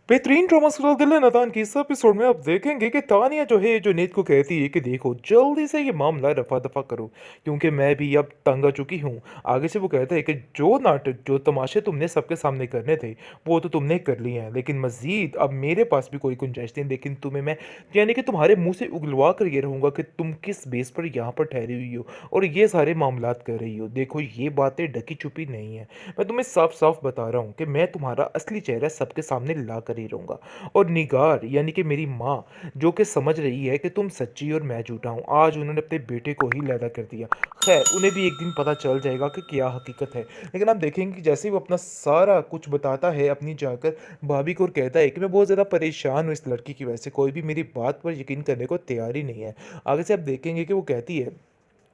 बेहतरीन drama serial दिल है नादान की इस एपिसोड में आप देखेंगे कि तानिया जो है जो नीत को कहती है कि देखो जल्दी से ये मामला रफा दफा करो क्योंकि मैं भी अब तंग आ चुकी हूँ। आगे से वो कहता है कि जो नाटक जो तमाशे तुमने सबके सामने करने थे वो तो तुमने कर लिए हैं, लेकिन मजीद अब मेरे पास भी कोई गुंजाइश नहीं। लेकिन तुम्हें मैं यानी कि तुम्हारे मुंह से उगलवा कर ये रहूंगा कि तुम किस बेस पर यहाँ पर ठहरी हुई हो और ये सारे मामलात कर रही हो। देखो ये बातें ढकी छुपी नहीं है, मैं तुम्हें साफ साफ बता रहा हूँ कि मैं तुम्हारा असली चेहरा सबके सामने ला कर ही रहूंगा। और निगार यानी कि मेरी माँ जो कि समझ रही है कि तुम सच्ची और मैं झूठा हूँ, आज उन्होंने अपने बेटे को ही लैदा कर दिया। खैर उन्हें भी एक दिन पता चल जाएगा कि क्या हकीकत है। लेकिन आप देखेंगे कि जैसे ही वो अपना सारा कुछ बताता है अपनी जाकर भाभी को और कहता है कि मैं बहुत ज़्यादा परेशान हूँ इस लड़की की वजह से, कोई भी मेरी बात पर यकीन करने को तैयार ही नहीं है। आगे से आप देखेंगे कि वो कहती है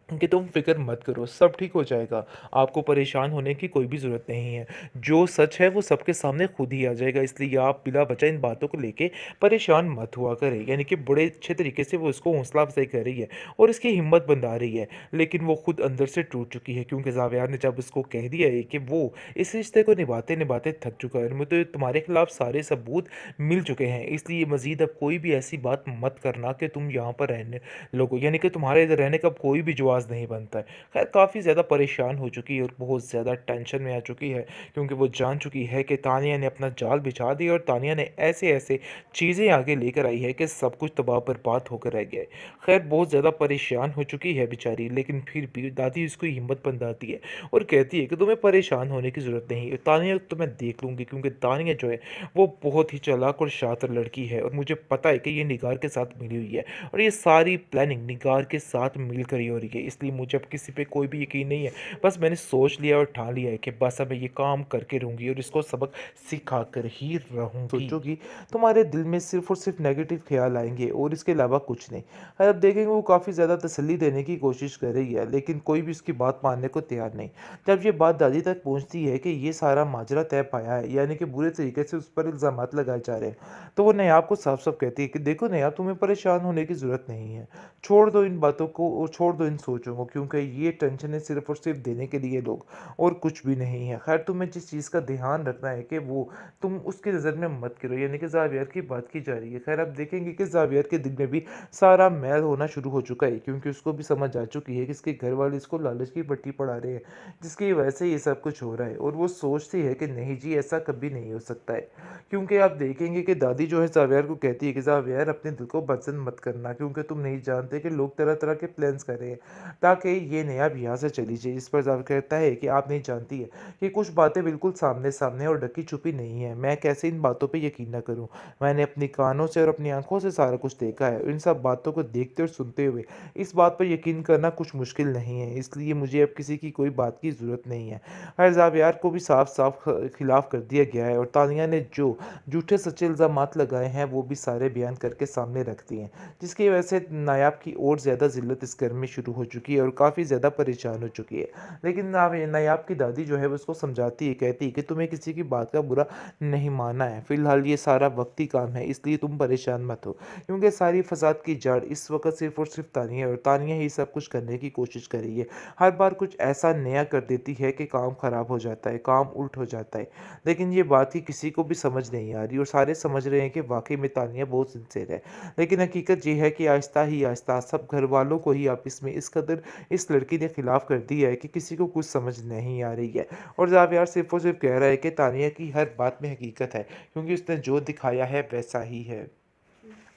कि तुम फ़िक्र मत करो, सब ठीक हो जाएगा। आपको परेशान होने की कोई भी ज़रूरत नहीं है। जो सच है वो सबके सामने खुद ही आ जाएगा, इसलिए आप बिला वजह इन बातों को लेके परेशान मत हुआ करें। यानी कि बड़े अच्छे तरीके से वो उसको हौसला अफ़ज़ाई कर रही है और इसकी हिम्मत बंधा रही है। लेकिन वो खुद अंदर से टूट चुकी है क्योंकि ज़ावियार ने जब उसको कह दिया है कि वो इस रिश्ते को निभाते-निभाते थक चुका है। मुझे तुम्हारे खिलाफ सारे सबूत मिल चुके हैं, इसलिए मज़ीद अब कोई भी ऐसी बात मत करना कि तुम यहाँ पर रहने लोगों यानी कि तुम्हारे इधर रहने का अब कोई भी जवाज़ नहीं बनता है। खैर काफ़ी ज़्यादा परेशान हो चुकी है और बहुत ज़्यादा टेंशन में आ चुकी है क्योंकि वो जान चुकी है कि तानिया ने अपना जाल बिछा दिया और तानिया ने ऐसे-ऐसे चीज़ें आगे लेकर आई है कि सब कुछ तबाह बर्बाद होकर रह गया है। खैर बहुत ज़्यादा परेशान हो चुकी है बेचारी, लेकिन फिर भी दादी उसको हिम्मत बंधाती है और कहती है कि तुम्हें परेशान होने की ज़रूरत नहीं है। तानिया तो मैं देख लूँगी क्योंकि तानिया जो है वो बहुत ही चालाक और शातिर लड़की है और मुझे पता है कि ये निगार के साथ मिली हुई है और ये सारी प्लानिंग निगार के साथ मिलकर ही हो रही है, इसलिए मुझे अब किसी पे कोई भी यकीन नहीं है। बस मैंने सोच लिया और ठान लिया है कि बस अब मैं ये काम करके रहूँगी और इसको सबक सिखा कर ही रहूँगी। सोचोगी तुम्हारे दिल में सिर्फ और सिर्फ नेगेटिव ख्याल आएंगे और इसके अलावा कुछ नहीं। अब देखेंगे वो काफ़ी ज़्यादा तसल्ली देने की कोशिश कर रही है, लेकिन कोई भी उसकी बात मानने को तैयार नहीं। जब ये बात दादी तक पहुँचती है कि ये सारा माजरा तय पाया है, यानी कि बुरे तरीके से उस पर इल्ज़ामात लगाए जा रहे हैं, तो वो नयाब को साफ साफ कहती है कि देखो नयाब, तुम्हें परेशान होने की ज़रूरत नहीं है। छोड़ दो इन बातों को और छोड़ दो इन सोचों को, क्योंकि ये टेंशन है सिर्फ और सिर्फ देने के लिए लोग, और कुछ भी नहीं है। खैर तुम्हें जिस चीज़ का ध्यान रखना है कि वो तुम उसकी नज़र में मत करो, यानी कि ज़ावियर की बात की जा रही है। खैर अब देखेंगे कि ज़ावियर के दिल में भी सारा मैल होना शुरू हो चुका है, क्योंकि उसको भी समझ आ चुकी है कि इसके घर वाले इसको लालच की पट्टी पढ़ा रहे हैं, जिसकी वजह से ये सब कुछ हो रहा है। और वो सोचती है कि नहीं जी, ऐसा कभी नहीं हो सकता है। क्योंकि आप देखेंगे कि दादी जो है ज़ावियर को कहती है कि ज़ावियर अपने दिल को पसंद मत करना, क्योंकि तुम नहीं जानते कि लोग तरह तरह के प्लान्स कर रहे हैं ताकि ये नयाब यहाँ से चली जाए। इस पर ज़ावियर कहता है कि आप नहीं जानती है कि कुछ बातें बिल्कुल सामने सामने और ढकी छुपी नहीं है, मैं कैसे इन बातों पर यकीन न करूँ। मैंने अपनी कानों से और अपनी आंखों से सारा कुछ देखा है, इन सब बातों को देखते और सुनते हुए इस बात पर यकीन करना कुछ मुश्किल नहीं है, इसलिए मुझे अब किसी की कोई बात की ज़रूरत नहीं है। हर ज़ावियार को भी साफ साफ खिलाफ कर दिया गया है और तानिया ने जो झूठे सच्चे इल्ज़ामात लगाए हैं वो भी सारे बयान करके सामने रख दिए हैं, जिसकी वजह से नायाब की और ज़्यादा ज़िल्लत इस घर में शुरू हो चुकी है और काफ़ी ज़्यादा परेशान हो चुकी है। लेकिन नायाब की दादी जो है वो उसको समझाती है, कहती है कि तुम्हें किसी की बात का बुरा नहीं मानना है, फ़िलहाल ये सारा वक्ती काम है, इसलिए तुम परेशान मत हो, क्योंकि सारी फसाद की जड़ इस वक्त सिर्फ और सिर्फ तानिया है और तानिया ही सब कुछ करने की कोशिश कर रही है। हर बार कुछ ऐसा नया कर देती है कि काम ख़राब हो जाता है, काम उल्ट हो जाता है। लेकिन ये बात ही किसी को भी समझ नहीं आ रही और सारे समझ रहे हैं कि वाकई में तानिया बहुत सिंसियर है। लेकिन हकीकत ये है कि आहिस्ता ही आहिस्ता सब घर वालों को ही आपस में इस कदर इस लड़की ने खिलाफ कर दिया है कि किसी को कुछ समझ नहीं आ रही है। और ज़ावियार सिर्फ और सिर्फ कह रहा है कि तानिया की हर बात में हकीकत है, क्योंकि उसने जो दिखाया है वैसा ही है।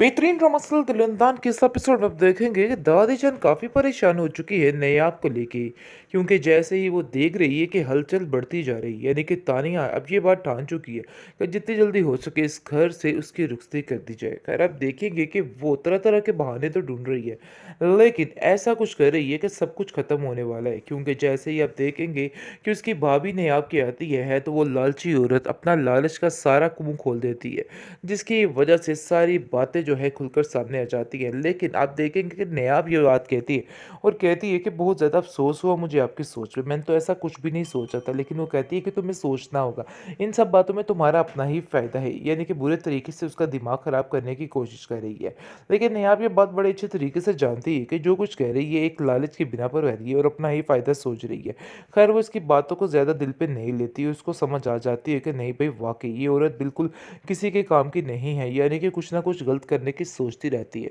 बेहतरीन ड्रामा सीरियल दिलंदान के इस एपिसोड में आप देखेंगे कि दादी जान काफ़ी परेशान हो चुकी है नयाब को लेके, क्योंकि जैसे ही वो देख रही है कि हलचल बढ़ती जा रही है, यानी कि तानिया अब ये बात ठान चुकी है कि जितनी जल्दी हो सके इस घर से उसकी रुखसती कर दी जाए। खैर आप देखेंगे कि वो तरह तरह के बहाने तो ढूंढ रही है, लेकिन ऐसा कुछ कर रही है कि सब कुछ ख़त्म होने वाला है, क्योंकि जैसे ही आप देखेंगे कि उसकी भाभी नयाब की आती है तो वो लालची औरत अपना लालच का सारा मुंह खोल देती है, जिसकी वजह से सारी बातें जो जो है खुलकर सामने आ जाती है। लेकिन आप देखेंगे कि नायाब ये बात कहती है और कहती है कि बहुत ज़्यादा अफ़सोस हुआ मुझे आपकी सोच पे, मैंने तो ऐसा कुछ भी नहीं सोचा था। लेकिन वो कहती है कि तुम्हें सोचना होगा। इन सब बातों में तुम्हारा अपना ही फ़ायदा है, यानी कि बुरे तरीके से उसका दिमाग ख़राब करने की कोशिश कर रही है। लेकिन नायाब ये बात बड़े अच्छे तरीके से जानती है कि जो कुछ कह रही है एक लालच की बिना पर कह रही है और अपना ही फ़ायदा सोच रही है। खैर वो इसकी बातों को ज़्यादा दिल पे नहीं लेती, उसको समझ आ जाती है कि नहीं भई वाक़ई ये औरत बिल्कुल किसी के काम की नहीं है, यानी कि कुछ न कुछ गलत करने की सोचती रहती है।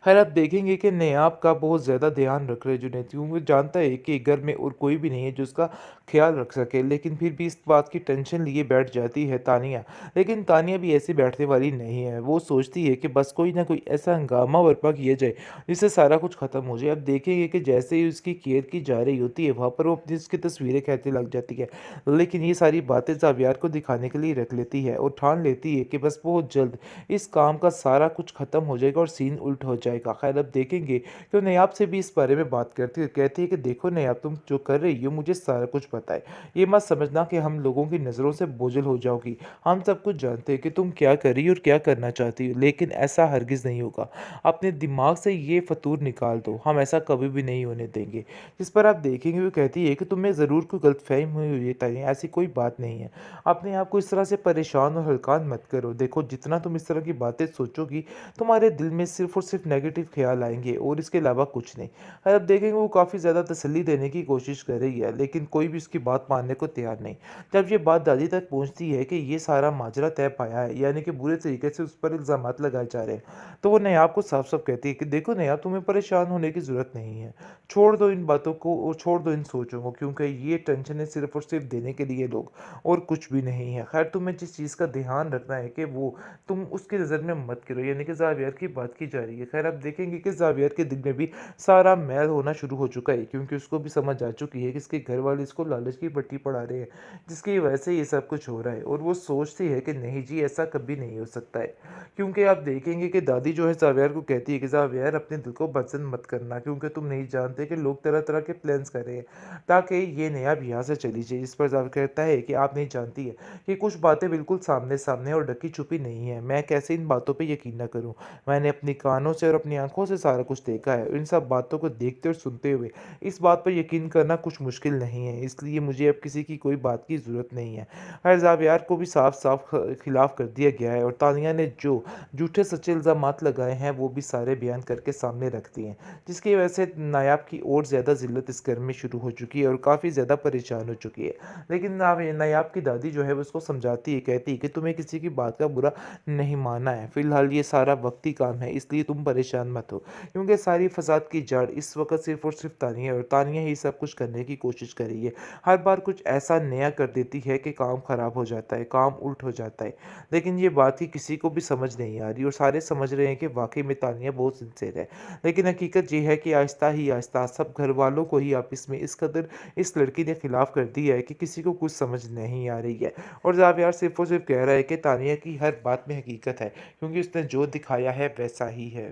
खैर आप देखेंगे कि नेहाब का बहुत ज़्यादा ध्यान रख रहे हैं जुनैद, क्योंकि वो जानता है कि घर में और कोई भी नहीं है जो उसका ख्याल रख सके। लेकिन फिर भी इस बात की टेंशन लिए बैठ जाती है तानिया। लेकिन तानिया भी ऐसे बैठने वाली नहीं है, वो सोचती है कि बस कोई ना कोई ऐसा हंगामा बर्पा किया जाए जिससे सारा कुछ ख़त्म हो जाए। अब देखेंगे कि जैसे ही उसकी केयर की जा रही होती है वहाँ पर वो अपनी उसकी तस्वीरें खींचने लग जाती है। लेकिन ये सारी बातें ज़ावियार को दिखाने के लिए रख लेती है और ठान लेती है कि बस बहुत जल्द इस काम का सारा कुछ ख़त्म हो जाएगा और सीन उल्ट हो जाएगा। ख़ैर अब देखेंगे कि वो नयाब से भी इस बारे में बात करती है, कहती है कि देखो नयाब तुम जो कर रही हो मुझे सारा कुछ पता है। ये मत समझना कि हम लोगों की नज़रों से बोझिल हो जाओगी। हम सब कुछ जानते हैं कि तुम क्या कर रही हो और क्या करना चाहती हो, लेकिन ऐसा हरगिज़ नहीं होगा। अपने दिमाग से ये फ़तूर निकाल दो, हम ऐसा कभी भी नहीं होने देंगे। जिस पर आप देखेंगे वो कहती है कि तुम्हें ज़रूर कोई गलतफ़हमी हुई है तानिया, ऐसी कोई बात नहीं है। अपने आप को इस तरह से परेशान और हल्कान मत करो। देखो जितना तुम इस तरह की बातें सोचोगी तुम्हारे दिल में सिर्फ़ और सिर्फ़ नेगेटिव ख़्याल आएँगे और इसके अलावा कुछ नहीं। और अब देखेंगे वो काफ़ी ज़्यादा तसल्ली देने की कोशिश कर रही है, लेकिन कोई भी उसकी बात मानने को तैयार नहीं। जब ये बात दादी तक पहुँचती है कि ये सारा माजरा तय पाया है, यानी कि बुरे तरीके से उस पर इल्ज़ामात लगाए जा रहे हैं, तो वो नायाब को साफ-साफ कहती है कि देखो नायाब तुम्हें परेशान होने की ज़रूरत नहीं है। छोड़ दो इन बातों को और छोड़ दो इन सोचों को, क्योंकि ये टेंशन है सिर्फ़ और सिर्फ़ देने के लिए लोग और कुछ भी नहीं है। ख़ैर तुम्हें जिस चीज़ का ध्यान रखना है कि वो तुम उसकी नज़र में मत गिरो, यानी कि ज़ावियर की बात की जा रही है। ख़ैर आप देखेंगे कि ज़ावियर के दिल में भी सारा मैल होना शुरू हो चुका है, क्योंकि उसको भी समझ आ चुकी है कि इसके घर वाले इसको लालच की पट्टी पढ़ा रहे हैं, जिसकी वजह से ये सब कुछ हो रहा है। और वो सोचती है कि नहीं जी ऐसा कभी नहीं हो सकता है, क्योंकि आप देखेंगे कि दादी जो है ज़ावियर को कहती है कि ज़ावियर अपने दिल को पसंद मत करना, क्योंकि तुम नहीं जानते कि लोग तरह-तरह के प्लान्स कर रहे हैं ताकि ये नेहाब यहाँ से चली जाए। इस पर ज़ाविर कहता है कि आप नहीं जानती है कि कुछ बातें बिल्कुल सामने-सामने और ढकी-छुपी नहीं है। मैं कैसे इन बातों पे यकीन ना करूँ? मैंने अपनी कानों से और अपनी आँखों से सारा कुछ देखा है। इन सब बातों को देखते और सुनते हुए इस बात पर यकीन करना कुछ मुश्किल नहीं है। इसलिए मुझे अब किसी की कोई बात की ज़रूरत नहीं है। खैर ज़ावियार को भी साफ-साफ खिलाफ़ कर दिया गया है और तानिया ने जो झूठे सच्चे इल्ज़ामात लगाए हैं, वो भी सारे बयान करके सामने रख दिए हैं। जिसकी वजह से नायाब की और ज़्यादा ज़िल्लत इस घर में शुरू हो चुकी है और काफ़ी ज़्यादा परेशान हो चुकी है। लेकिन नायाब की दादी जो है वो उसको समझाती है, कहती है कि तुम्हें किसी की बात का बुरा नहीं मानना है। फ़िलहाल ये सारा वक़्ती काम है, इसलिए तुम परेशान मत हो। क्योंकि सारी फ़साद की जड़ इस वक़्त सिर्फ़ और सिर्फ़ तानिया है और तानिया ही सब कुछ करने की कोशिश कर रही है। हर बार कुछ ऐसा नया कर देती है कि काम ख़राब हो जाता है, काम उल्ट हो जाता है। लेकिन ये बात ही किसी को भी समझ नहीं आ रही और सारे समझ रहे हैं कि वाक़ई में तानिया बहुत सिंसियर है। लेकिन हकीकत ये है कि आहिस्ता ही आहिस्ता सब घरवालों को ही आपस में इस कदर इस लड़की ने खिलाफ़ कर दिया है कि किसी को कुछ समझ नहीं आ रही है। और ज़ावियार सिर्फ़ और सिर्फ़ कह रहा है कि तानिया की हर बात में हकीकत है, क्योंकि उसने जो दिखाया है वैसा ही है।